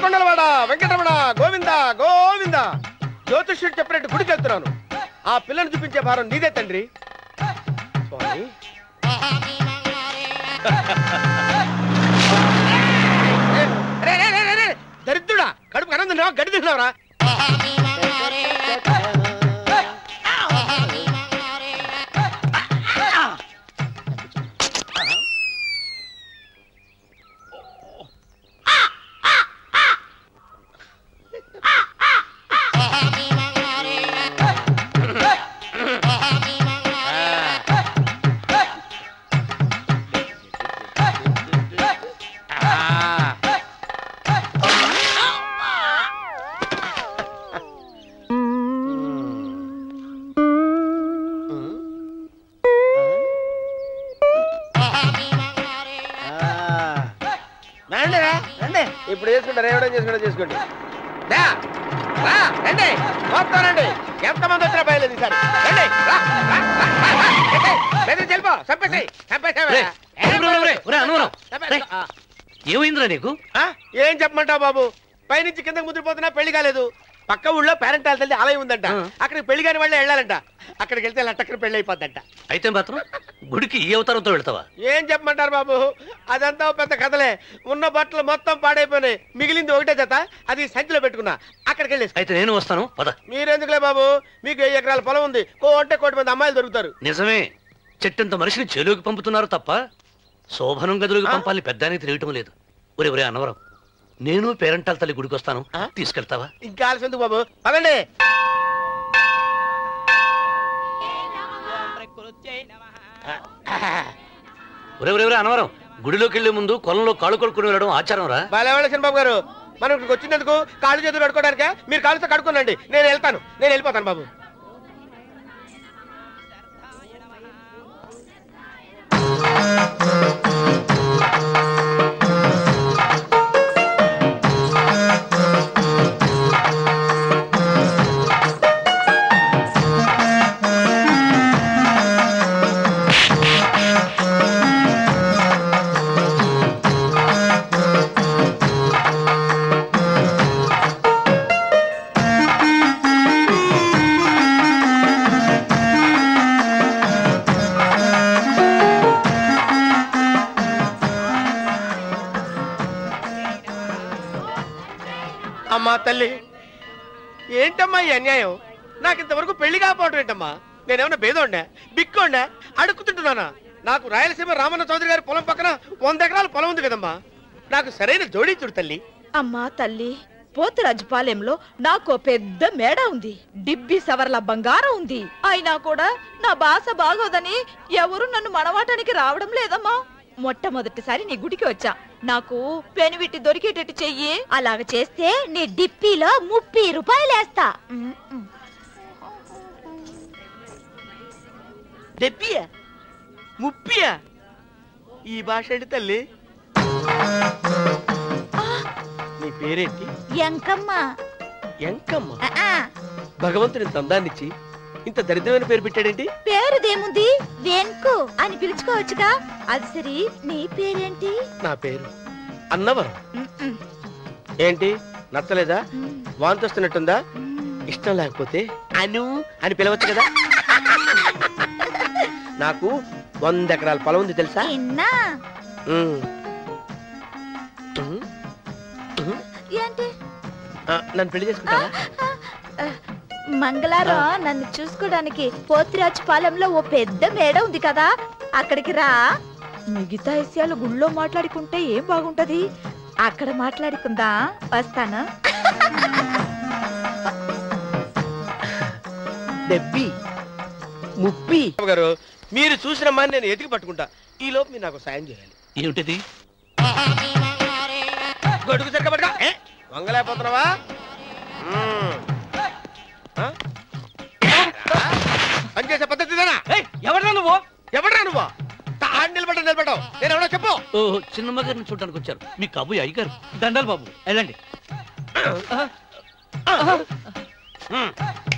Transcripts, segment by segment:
ఏడుకొండలవాడ వెంకటరమణ గోవింద గోవింద. జ్యోతిష్యుడు చెప్పినట్టు గుడికి వెళ్తున్నాను. ఆ పిల్లను చూపించే భారం నీదే తండ్రి. స్వామి దరిద్రుడా, కడుపు అన్నం తిన్నావా గడ్డి తిన్నావరా? ఇప్పుడు చేసుకుంటారు, ఏవడం చేసుకుంటారు చేసుకోండి. రండి వస్తానండి. ఎంతమంది వచ్చినా బయలుదేరి సార్ చెల్పో చంపేసి ఏమైందిరా నీకు? ఏం చెప్పమంటావు బాబు, పైనుంచి కిందకు ముద్రపోతున్నా పెళ్లి కాలేదు. పక్క ఊళ్ళో పేరెంటాల తల్లి ఆలయం ఉందంట, అక్కడికి పెళ్లి కాని వాళ్ళే వెళ్ళాలంట. అక్కడికి వెళ్తే లట్టక్కన పెళ్లి అయిపోద్దంట. అయితే మాత్రం గుడికి ఈ అవతారంతో వెళ్తావా? ఏం చెప్పమంటారు బాబు, అదంతా పెద్ద కథలే. ఉన్న బట్టలు మొత్తం పాడైపోయినాయి, మిగిలింది ఒకటే జత, అది సంచిలో పెట్టుకున్నా. అక్కడికి వెళ్ళేసి అయితే నేను వస్తాను పద. మీరెందుకులే బాబు, మీకు 1000 ఎకరాల పొలం ఉంది, కోటి మంది అమ్మాయిలు దొరుకుతారు. నిజమే, చెట్టంత మనిషిని చెలువుకి పంపుతున్నారు తప్ప శోభనం గదులకు పంపాలని పెద్దానికి తెలియటం లేదు. ఒరే ఒరే అన్నవరం, నేను పేరెంటాల తల్లి గుడికి వస్తాను, తీసుకెళ్తావా? ఇంకా ఆలస్యం ఎందుకు బాబు, పదండి. ఒరే ఒరే ఒరే అన్నవరం, గుడిలోకి వెళ్లే ముందు కొలంలో కాళ్ళు కొడుకుని వెళ్ళడం ఆచారం రా. బాలేవాళ్ళ బాబు గారు, మనం ఇక్కడికి వచ్చినందుకు కాళ్ళు చేతులు కడుక్కోవడానికే. మీరు కాళ్ళతో కడుక్కోనండి, నేను వెళ్తాను, నేను వెళ్ళిపోతాను బాబు. అమ్మా తల్లి, ఏంటమ్మా ఈ అన్యాయం? నాకు ఇంతవరకు పెళ్లి కాకపోవడం ఏంటమ్మా? నేనేమన్నా బేదోండా, బిక్కోండా, అడుక్కుతుంటున్నానా? నాకు రాయలసీమ రామన్న చౌదరి గారి పొలం పక్కన 100 ఎకరాల పొలం ఉంది కదమ్మా. నాకు సరైన జోడీ చూడు తల్లి. అమ్మా తల్లి, పోతురాజుపాలెంలో నాకు పెద్ద మేడ ఉంది, డిబ్బి సవర్ల బంగారం ఉంది. అయినా కూడా నా భాష బాగోదని ఎవరు నన్ను మనవాటానికి రావడం లేదమ్మా. మొట్టమొదటిసారి నీ గుడికి వచ్చా, నాకు పెనువిట్టి దొరికేటట్టు చెయ్యి. అలాగ చేస్తే నీ డిప్పిలో 30 రూపాయలు వేస్తా. డెబ్బియా 30? ఈ భాష ఏంటి తల్లి? నీ పేరేంటి? ఎంకమ్మ. ఎంకమ్మ? భగవంతుని తందాన్నిచ్చి ఇంత దరిద్రమైన పేరు పెట్టాడేంటి? పేరుదేముంది, వెంకు అని పిలుచుకోవచ్చుగా. అది సరి, నీ పేరేంటి? నా పేరు అన్నవరం. ఏంటి నచ్చలేదా? వాంతి వస్తున్నట్టుందా? ఇష్టం లేకపోతే అను అని పిలవచ్చు కదా. నాకు 100 ఎకరాల పొలం ఉంది తెలుసా? ఏంటి? నన్ను పెళ్లి చేసుకుంటావా? మంగళారం నన్ను చూసుకోవడానికి పోతిరాజుపాలెంలో ఓ పెద్ద మేడ ఉంది కదా, అక్కడికి రా. మిగతా విషయాలు గుళ్ళో మాట్లాడుకుంటే ఏం బాగుంటది, అక్కడ మాట్లాడుకుందా. వస్తాను. డెబ్బి 30 గారు, మీరు చూసినమ్మా నేను ఎతికి పట్టుకుంటా. ఈ లోపు మీరు నాకు సాయం చేయాలి. ఏమిటిది? గొడుగు సరిగ్గా పట్టుకో. వంగలేకపోతున్నావా? పనిచేసే పద్ధతి ఎవరా నువ్వు? ఎవడరా నువ్వు? నిలబడ్డావు. నేను ఎవడో చెప్పు. చిన్నమ్మ గారిని చూడడానికి వచ్చారు, మీ కాబోయే అయ్యగారు. దండాలు బాబు, వెళ్ళండి.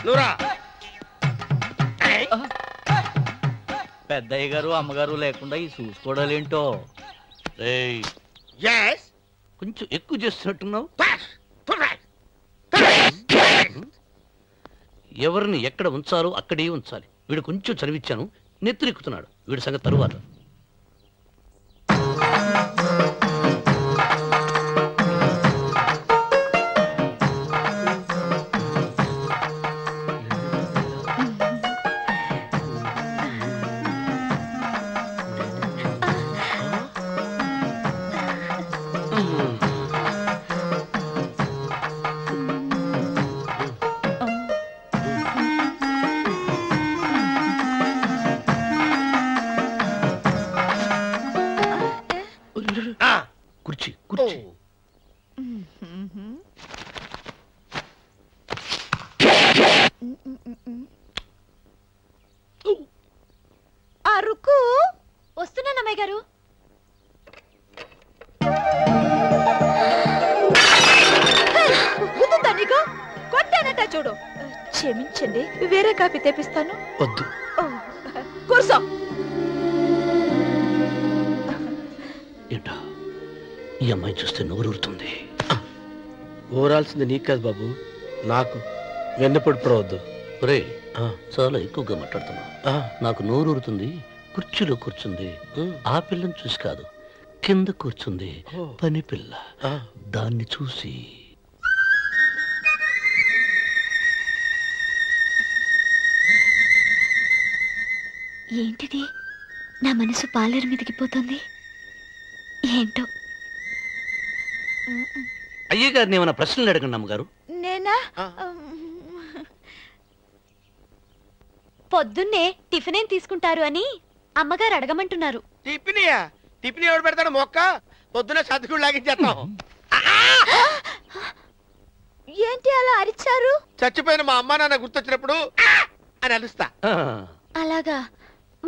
నువ్వురా. పెద్దయ్య గారు అమ్మగారు లేకుండా ఈ చూసుకోవడాలేంటో. కొంచెం ఎక్కువ చేస్తున్నట్టున్నావు. ఎవరిని ఎక్కడ ఉంచాలో అక్కడే ఉంచాలి. వీడు కొంచెం చదివిచ్చాను, నెత్తురెక్కుతున్నాడు. వీడి సంగతి తరువాత. కుర్చీ కుర్చీ. అరుకు వస్తున్నాను అమ్మాయి గారు. కొట్టానట చూడు. క్షమించండి, వేరే కాఫీ తెప్పిస్తాను. వద్దు. కూర్చో. ఏంటా ఈ అమ్మాయి చూస్తే నోరూరుతుంది. ఊరాల్సింది నీకు కాదు బాబు, నాకు. వెన్నపొడి పడవద్దు. ఒరే, చాలా ఎక్కువగా మాట్లాడుతున్నా. నాకు నోరూరుతుంది. కుర్చీలో కూర్చుంది. ఆ పిల్లని చూసి కాదు, కింద కూర్చుంది పని పిల్ల. దాన్ని చూసి ఏంటిది? నా మనసు పాలేరు మీదకి పోతుంది. ఏంటో. అయ్య గారిని ఏమైనా ప్రశ్నలు అడగండి అమ్మగారు. నేనా? పొద్దున్నే టిఫిన్ ఏం తీసుకుంటారు అని అమ్మగారు అడగమంటున్నారు. టిఫినియా? టిఫిన్ ఎవడు పెడతాడు మొక్క? పొద్దున సర్దుకుడు లాగించేస్తాం. ఏంటి అలా అరిచారు? చచ్చిపోయిన మా అమ్మ నాన్న గుర్తొచ్చినప్పుడు అని అలుస్తా. అలాగా?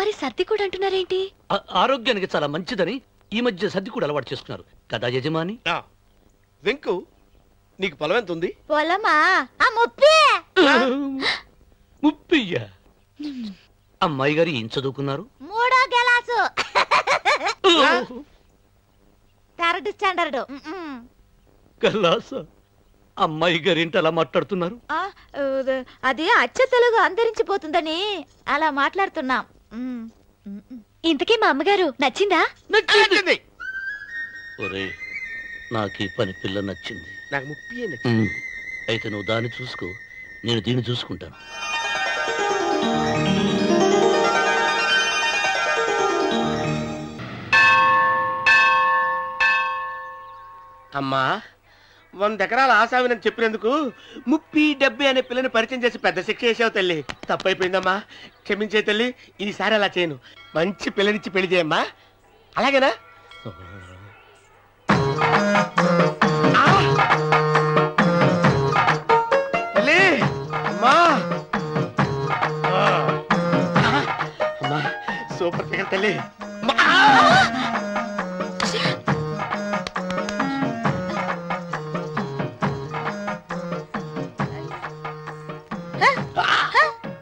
మరి సర్ది కూడా అంటున్నారేంటి? ఆరోగ్యానికి చాలా మంచిదని ఈ మధ్య సర్ది కూడా అలవాటు చేసుకున్నారు కదా యజమాని. వెంకు, నీకు పొలం ఎంత ఉంది? పొలమా? ముప్పయ్యా. అమ్మాయి గారు ఏం చదువుకున్నారు? 3వ క్లాసు, 3rd స్టాండర్డ్. కలాస. అమ్మాయి గారు ఏంటి అలా మాట్లాడుతున్నారు? అది అచ్చ తెలుగు అంతరించిపోతుందని అలా మాట్లాడుతున్నాం. ఇంతకీ మా అమ్మగారు నచ్చిందా? నచ్చింది. ఒరే, నాకు ఈ పని పిల్ల నచ్చింది. నాకు 30 నచ్చింది. అయితే నువ్వు దాన్ని చూసుకో, నేను దీన్ని చూసుకుంటాను. అమ్మా, 100 ఎకరాల ఆసావినని చెప్పినందుకు 30-70 అనే పిల్లని పరిచయం చేసి పెద్ద శిక్ష చేసావు తల్లి. తప్పైపోయిందమ్మా, క్షమించే తల్లి. ఈసారి అలా చేయను. మంచి పిల్లనిచ్చి పెళ్లి చేయమ్మా. అలాగేనా? తల్లి, అమ్మా, అమ్మా, సూపర్ ఫిగర్ తల్లి.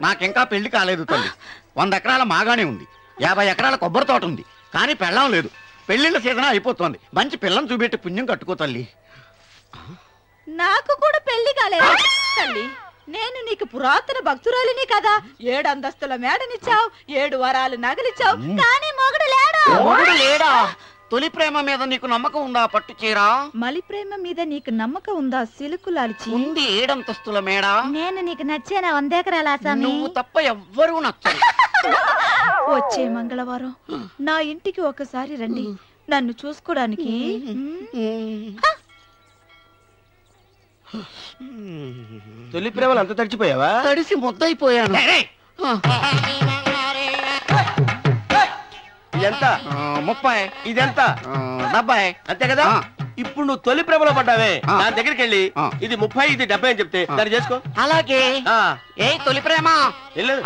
నాకింకా పెళ్లి కాలేదు తల్లి. 100 ఎకరాల మాగానే ఉంది, 50 ఎకరాల కొబ్బరి తోట ఉంది, కానీ పెళ్ళం లేదు. పెళ్లిళ్ళ సీజన్ అయిపోతుంది. మంచి పిల్లని చూపెట్టి పుణ్యం కట్టుకో తల్లి. నాకు కూడా పెళ్లి కాలేదు తల్లి. నేను నీకు పురాతన భక్తురాలిని కదా. 7 అంతస్తుల మేడనిచ్చావు, 7 వరాలు నగలిచ్చావు, కానీ మొగుడు లేడు. మొగుడు లేడా? తొలి ప్రేమ మీద నీకు నమ్మకం ఉందా? పట్టు చీరా. మలి ప్రేమ మీద నీకు నమ్మకం ఉందా? సిలుకులాల్చి ఉంది 7 అంతస్తుల మేడ. నేను నీకు నచ్చేనా? 100 ఎకరాల ఆసామి. నువ్వు తప్ప ఎవ్వరూ నచ్చరు. వచ్చే మంగళవారం నా ఇంటికి ఒకసారి రండి, నన్ను చూసుకోవడానికి. తొలి ప్రేమలు అంత తడిచిపోయావా? తడిసి ముద్దయిపోయాను. ఇదెంత? 30. ఇదెంత? 70. అంతే కదా? ఇప్పుడు నువ్వు తొలి ప్రేమలో పడ్డావే, దాని దగ్గరికి వెళ్ళి ఇది 30 ఇది 70 అని చెప్తే దాన్ని చేసుకో. అలాగే. ఏ తొలి ప్రేమ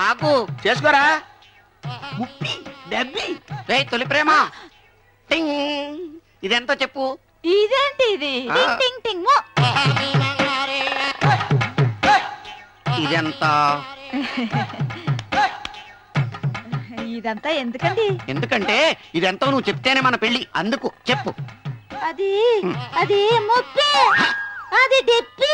ఆకు చేసుకోరా. 30 70. ఏ తొలి ప్రేమ ఇదెంత చెప్పు. ఇదేంటి ఇది? టింగ్ టింగ్. ఇదెంత? ఇదంతా ఎందుకండి? ఎందుకంటే ఇదెంతో నువ్వు చెప్తేనే మన పెళ్లి. అందుకు చెప్పు. అది అది ముప్పి, అది డిప్పి.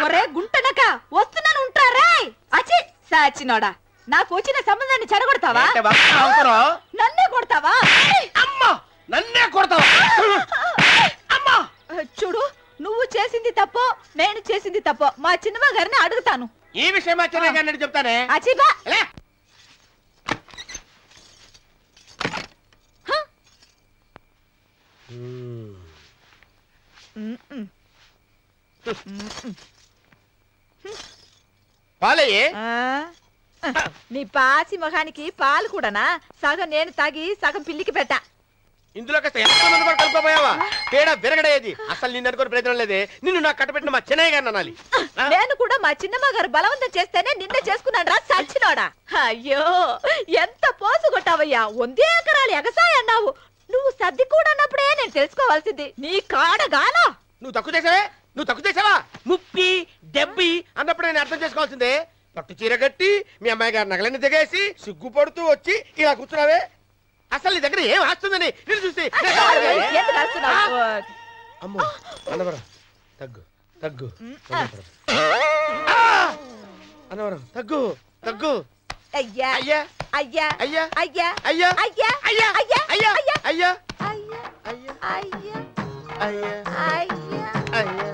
ఒరే గుంటనక వస్తున్నాను ఉంటారా? అచి సాచినోడా, నాకు వచ్చిన సంబంధాన్ని చెడగొడతావా? నన్నే కొడతావా? అమ్మా నన్నే కొడతావా? అమ్మా చూడు, నువ్వు చేసింది తప్పో నేను చేసింది తప్పో మా చిన్నమ్మ గారిని అడుగుతాను. ఈ విషయం మా చిన్న గారిని చెప్తానే. అచిబా పాలయ్యే. నీ పాసి మొహానికి పాలు కూడానా? సగం నేను తాగి సగం పిల్లికి పెట్టా. ఇందులో కాస్త ఎంతమంది కూడా కలుపుకోపోయావా? తేడా విరగడేది. అసలు నిన్ను అనుకుని ప్రయత్నం లేదే. నిన్ను నాకు కట్టబెట్టిన మా చిన్నయ్య గారిని అనాలి. నేను కూడా మా చిన్నమ్మ గారు బలవంతం చేస్తేనే నిన్నే చేసుకున్నాను రా సచ్చినోడా. అయ్యో ఎంత పోసు కొట్టావయ్యా. 100 ఎకరాలు ఎగసాయ అన్నావు. నువ్వు సర్ది కూడా అన్నప్పుడే నేను తెలుసుకోవాల్సింది. నీ కాడగానా? నువ్వు తక్కువ చేసావే, నువ్వు తక్కువ చేసావా? ముప్పి డెబ్బి అన్నప్పుడు నేను అర్థం చేసుకోవాల్సిందే. పట్టు చీర కట్టి మీ అమ్మాయి గారు నగలన్నీ దిగేసి సిగ్గుపడుతూ వచ్చి ఇలా కూర్చున్నావే. అసలు నీ దగ్గర ఏం ఆస్తుందని నేను చూసి. అమ్మో అన్నవరం తగ్గు తగ్గు అన్నవరం తగ్గు తగ్గు. అయ్యా అయ్యా అయ్యా అయ్యా అయ్యా అయ్యా అయ్యా అయ్యా అయ్యా అయ్యా అయ్యా అయ్యా అయ్యా అయ్యా అయ్యా అయ్యా అయ్యా అయ్యా